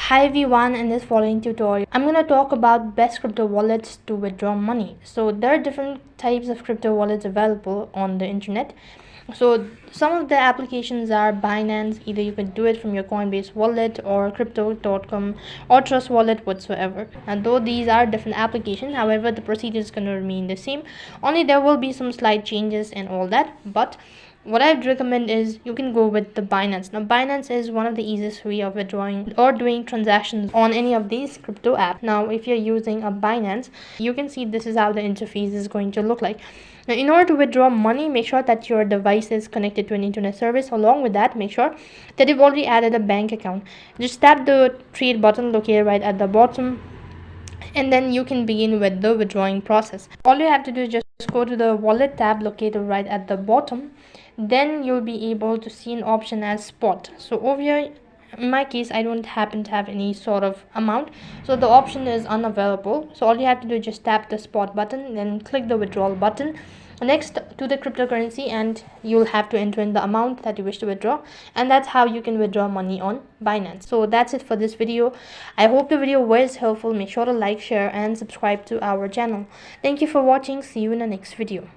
Hi everyone, in this following tutorial I'm going to talk about best crypto wallets to withdraw money. So there are different types of crypto wallets available on the internet. So some of the applications are Binance, either you can do it from your Coinbase wallet or crypto.com or Trust Wallet whatsoever. And though these are different applications, however the procedure is going to remain the same, only there will be some slight changes and all that. But what I'd recommend is you can go with the Binance. Now Binance is one of the easiest way of withdrawing or doing transactions on any of these crypto apps. Now if you're using a Binance, you can see this is how the interface is going to look like. Now in order to withdraw money, make sure that your device is connected to an internet service. Along with that, make sure that you've already added a bank account. Just tap the trade button located right at the bottom, and then you can begin with the withdrawing process. All you have to do is just go to the wallet tab located right at the bottom. Then you'll be able to see an option as spot. So over here, in my case, I don't happen to have any sort of amount, so the option is unavailable. So all you have to do is just tap the spot button, then click the withdrawal button next to the cryptocurrency, and you'll have to enter in the amount that you wish to withdraw, and that's how you can withdraw money on Binance. So that's it for this video. I hope the video was helpful. Make sure to like, share and subscribe to our channel. Thank you for watching. See you in the next video.